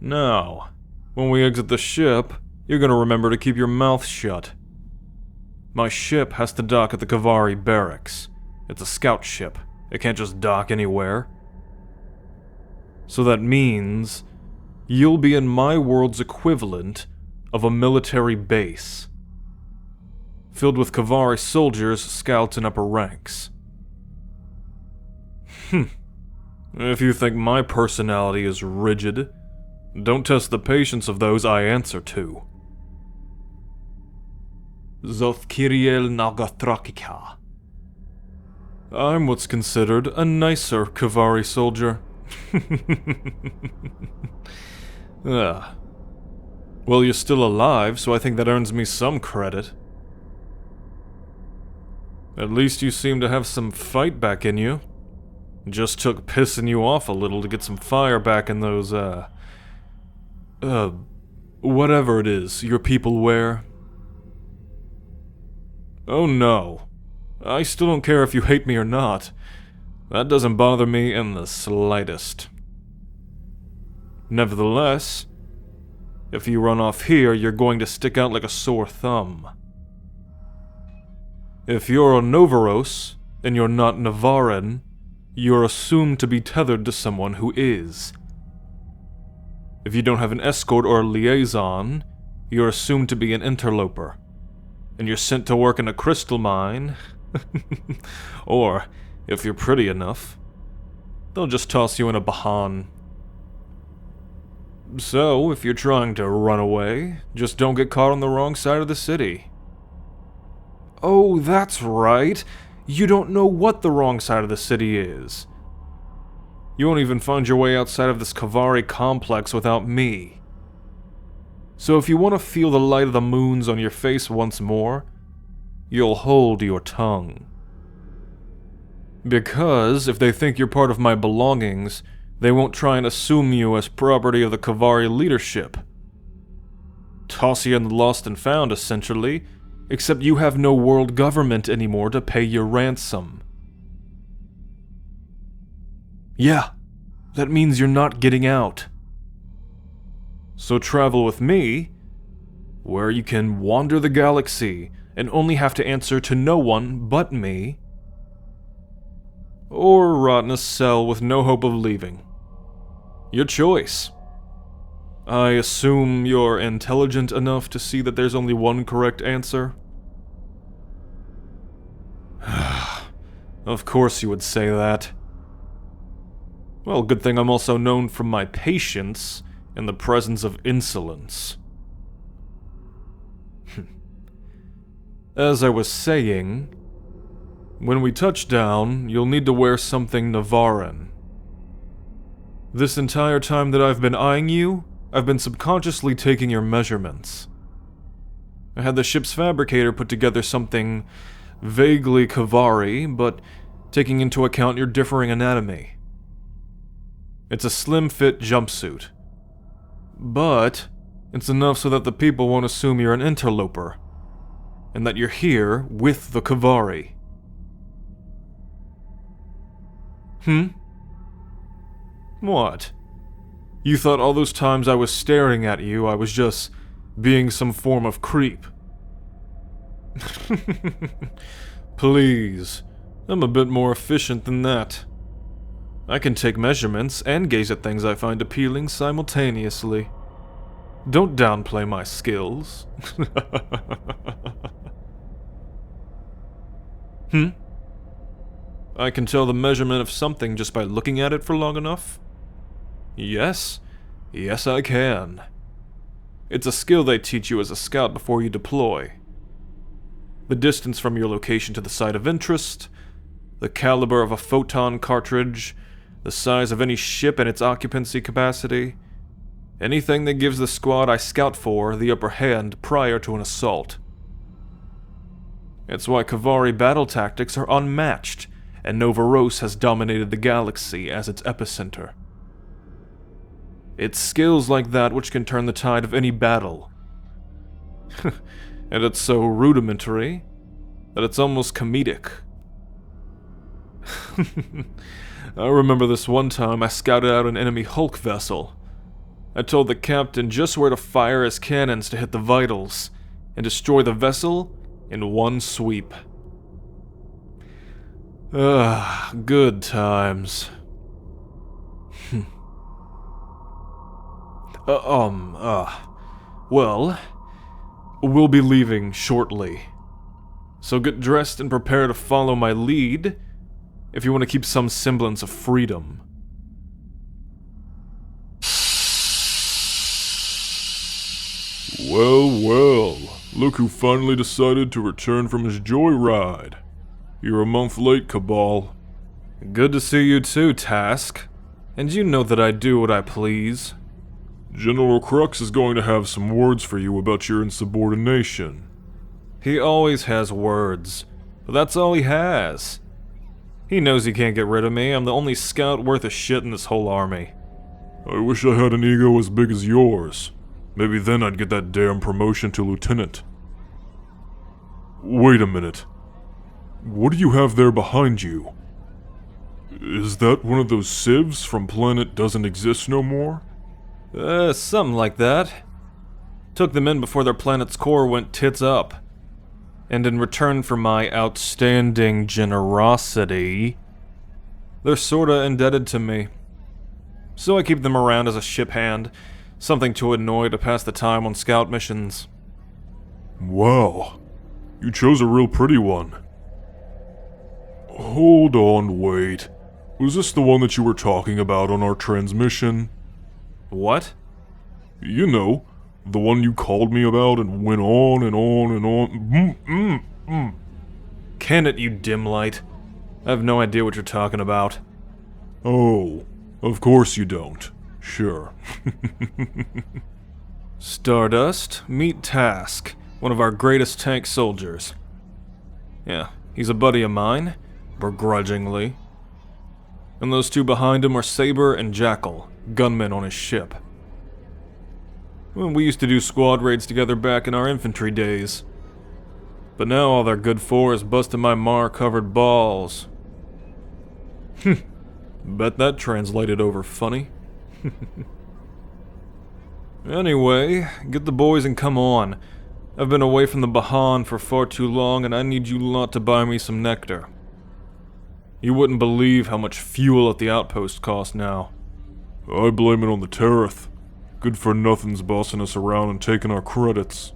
Now, when we exit the ship, you're gonna remember to keep your mouth shut. My ship has to dock at the Cavari barracks. It's a scout ship. It can't just dock anywhere. So that means you'll be in my world's equivalent of a military base, filled with Cavari soldiers, scouts, and upper ranks. If you think my personality is rigid, don't test the patience of those I answer to. Zothkiriel Nagatrakika. I'm what's considered a nicer Cavari soldier. Well, you're still alive, so I think that earns me some credit. At least you seem to have some fight back in you. Just took pissing you off a little to get some fire back in those, whatever it is your people wear. Oh no. I still don't care if you hate me or not. That doesn't bother me in the slightest. Nevertheless, if you run off here, you're going to stick out like a sore thumb. If you're a Novaros, and you're not Navaran, you're assumed to be tethered to someone who is. If you don't have an escort or a liaison, you're assumed to be an interloper, and you're sent to work in a crystal mine, or, if you're pretty enough, they'll just toss you in a bahan. So, if you're trying to run away, just don't get caught on the wrong side of the city. Oh, that's right. You don't know what the wrong side of the city is. You won't even find your way outside of this Cavari complex without me. So if you want to feel the light of the moons on your face once more, you'll hold your tongue. Because if they think you're part of my belongings, they won't try and assume you as property of the Cavari leadership. Toss you in the lost and found, essentially, except you have no world government anymore to pay your ransom. Yeah, that means you're not getting out. So travel with me, where you can wander the galaxy and only have to answer to no one but me, or rot in a cell with no hope of leaving. Your choice. I assume you're intelligent enough to see that there's only one correct answer? Of course you would say that. Well, good thing I'm also known for my patience in the presence of insolence. As I was saying, when we touch down, you'll need to wear something Navaran. This entire time that I've been eyeing you, I've been subconsciously taking your measurements. I had the ship's fabricator put together something vaguely Cavari, but taking into account your differing anatomy. It's a slim-fit jumpsuit. But it's enough so that the people won't assume you're an interloper, and that you're here with the Cavari. What? You thought all those times I was staring at you, I was just being some form of creep? Please, I'm a bit more efficient than that. I can take measurements and gaze at things I find appealing simultaneously. Don't downplay my skills. I can tell the measurement of something just by looking at it for long enough? Yes. Yes, I can. It's a skill they teach you as a scout before you deploy. The distance from your location to the site of interest, the caliber of a photon cartridge, the size of any ship and its occupancy capacity, anything that gives the squad I scout for the upper hand prior to an assault. It's why Cavari battle tactics are unmatched, and Novaros has dominated the galaxy as its epicenter. It's skills like that which can turn the tide of any battle. And it's so rudimentary that it's almost comedic. I remember this one time I scouted out an enemy Hulk vessel. I told the captain just where to fire his cannons to hit the vitals and destroy the vessel in one sweep. Good times. Well, we'll be leaving shortly. So get dressed and prepare to follow my lead if you want to keep some semblance of freedom. Well, look who finally decided to return from his joyride. You're a month late, Cabal. Good to see you too, Task. And you know that I do what I please. General Crux is going to have some words for you about your insubordination. He always has words, but that's all he has. He knows he can't get rid of me. I'm the only scout worth a shit in this whole army. I wish I had an ego as big as yours. Maybe then I'd get that damn promotion to lieutenant. Wait a minute. What do you have there behind you? Is that one of those sieves from planet Doesn't Exist No More? Something like that. Took them in before their planet's core went tits up. And in return for my outstanding generosity, they're sorta indebted to me. So I keep them around as a ship hand, something to annoy to pass the time on scout missions. Wow, you chose a real pretty one. Hold on, wait. Was this the one that you were talking about on our transmission? What? You know, the one you called me about and went on and on and on. Can it, you dim light? I have no idea what you're talking about. Oh, of course you don't. Sure. Stardust, meet Task, one of our greatest tank soldiers. Yeah, he's a buddy of mine, begrudgingly. And those two behind him are Saber and Jackal, gunmen on his ship. Well, we used to do squad raids together back in our infantry days. But now all they're good for is busting my Mar-covered balls. Bet that translated over funny. Anyway, get the boys and come on. I've been away from the Bahan for far too long and I need you lot to buy me some nectar. You wouldn't believe how much fuel at the outpost costs now. I blame it on the tariff. Good for nothing's bossing us around and taking our credits.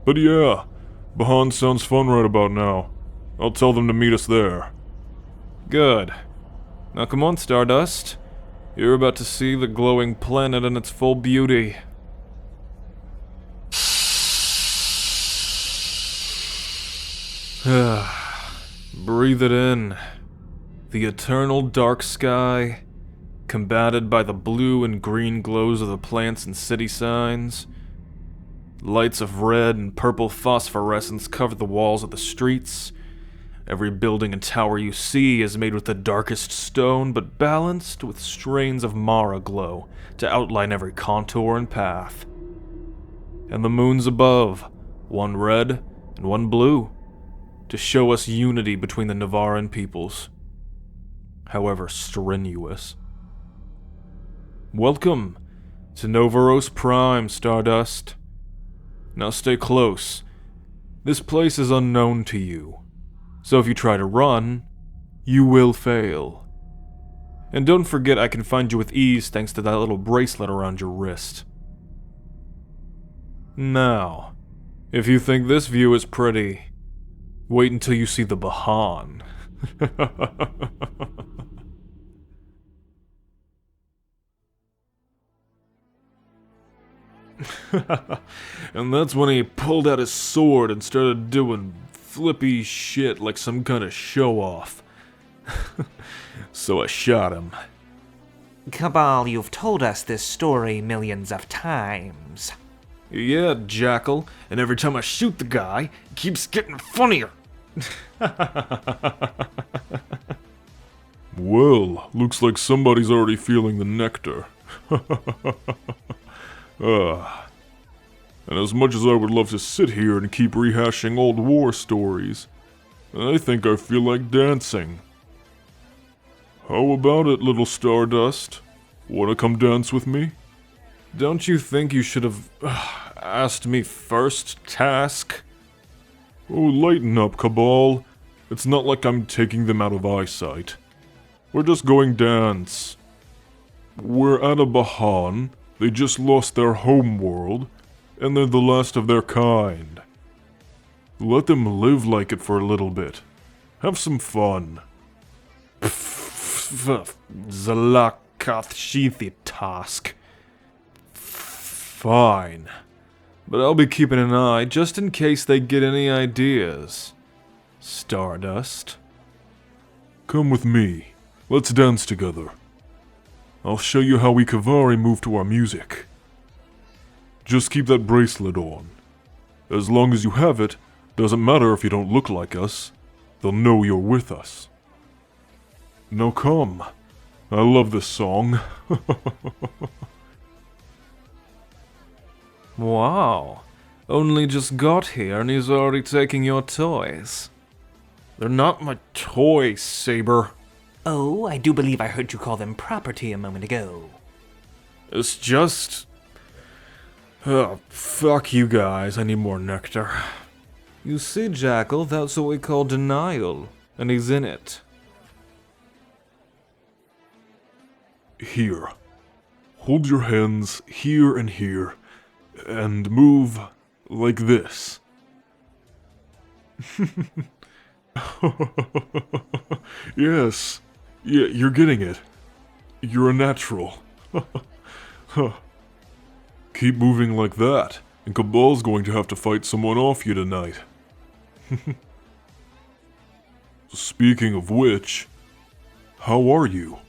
But yeah, Bahan sounds fun right about now. I'll tell them to meet us there. Good. Now come on, Stardust. You're about to see the glowing planet in its full beauty. Breathe it in. The eternal dark sky, combated by the blue and green glows of the plants and city signs. Lights of red and purple phosphorescence cover the walls of the streets. Every building and tower you see is made with the darkest stone, but balanced with strains of Mara glow to outline every contour and path. And the moons above, one red and one blue, to show us unity between the Navaran peoples, however strenuous. Welcome to Novaros Prime, Stardust. Now stay close. This place is unknown to you, so if you try to run, you will fail. And don't forget I can find you with ease thanks to that little bracelet around your wrist. Now, if you think this view is pretty, wait until you see the Bahan. And that's when he pulled out his sword and started doing flippy shit like some kind of show-off. So I shot him. Cabal, you've told us this story millions of times. Yeah, Jackal, and every time I shoot the guy, it keeps getting funnier. Well, looks like somebody's already feeling the nectar. And as much as I would love to sit here and keep rehashing old war stories, I think I feel like dancing. How about it, little Stardust? Wanna come dance with me? Don't you think you should have asked me first, Task? Oh, lighten up, Cabal. It's not like I'm taking them out of eyesight. We're just going dance. We're at a Bahan. They just lost their home world, and they're the last of their kind. Let them live like it for a little bit. Have some fun. Zalakath Sheethi Task. Fine. But I'll be keeping an eye just in case they get any ideas. Stardust. Come with me. Let's dance together. I'll show you how we Kavari move to our music. Just keep that bracelet on. As long as you have it, doesn't matter if you don't look like us. They'll know you're with us. Now come. I love this song. Wow. Only just got here and he's already taking your toys. They're not my toys, Saber. Oh, I do believe I heard you call them property a moment ago. It's just... Oh, fuck you guys, I need more nectar. You see, Jackal, that's what we call denial, and he's in it. Here. Hold your hands here and here, and move like this. Yes. Yeah, you're getting it. You're a natural. Keep moving like that, and Cabal's going to have to fight someone off you tonight. Speaking of which, how are you?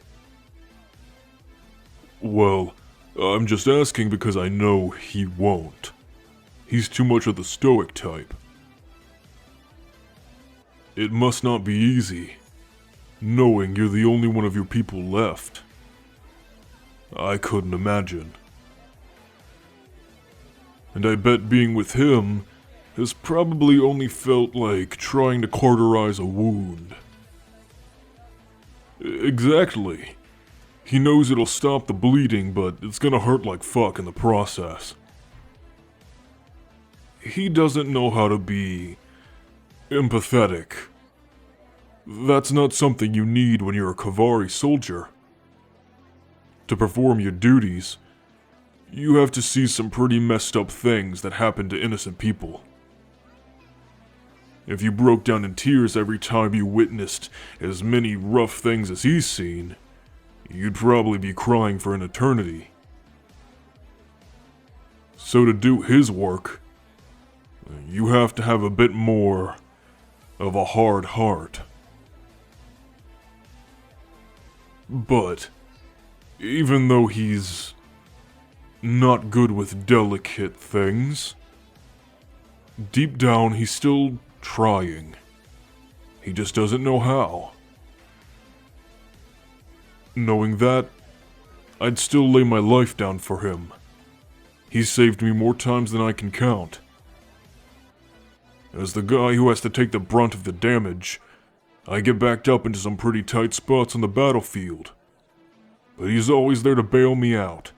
Well, I'm just asking because I know he won't. He's too much of the stoic type. It must not be easy, knowing you're the only one of your people left. I couldn't imagine. And I bet being with him has probably only felt like trying to cauterize a wound. Exactly. He knows it'll stop the bleeding, but it's gonna hurt like fuck in the process. He doesn't know how to be empathetic. That's not something you need when you're a Kavari soldier. To perform your duties, you have to see some pretty messed up things that happen to innocent people. If you broke down in tears every time you witnessed as many rough things as he's seen, you'd probably be crying for an eternity. So to do his work, you have to have a bit more of a hard heart. But, even though he's not good with delicate things, deep down he's still trying. He just doesn't know how. Knowing that, I'd still lay my life down for him. He's saved me more times than I can count. As the guy who has to take the brunt of the damage, I get backed up into some pretty tight spots on the battlefield. But he's always there to bail me out.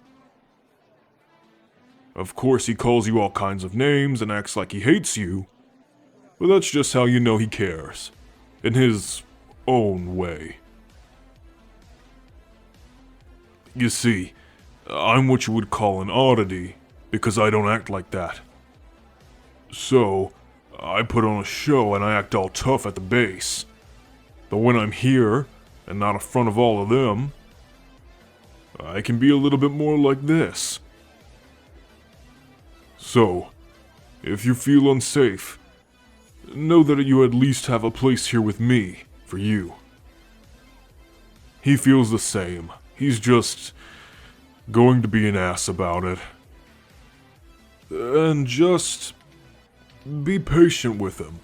Of course he calls you all kinds of names and acts like he hates you, but that's just how you know he cares. In his own way. You see, I'm what you would call an oddity, because I don't act like that. So, I put on a show and I act all tough at the base. But when I'm here, and not in front of all of them, I can be a little bit more like this. So, if you feel unsafe, know that you at least have a place here with me, for you. He feels the same. He's just going to be an ass about it. And just be patient with him.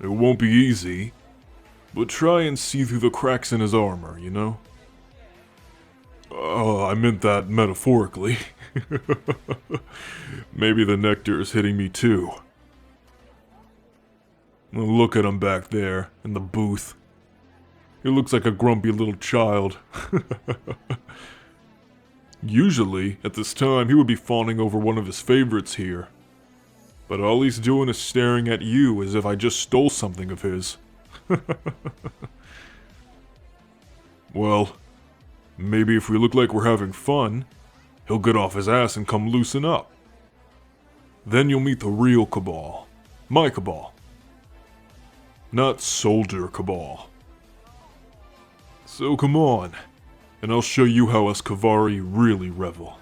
It won't be easy, but try and see through the cracks in his armor, you know? Oh, I meant that metaphorically. Maybe the nectar is hitting me too. Look at him back there, in the booth. He looks like a grumpy little child. Usually, at this time, he would be fawning over one of his favorites here. But all he's doing is staring at you as if I just stole something of his. Well, maybe if we look like we're having fun, he'll get off his ass and come loosen up. Then you'll meet the real Cabal. My Cabal. Not Soldier Cabal. So come on, and I'll show you how us Kavari really revel.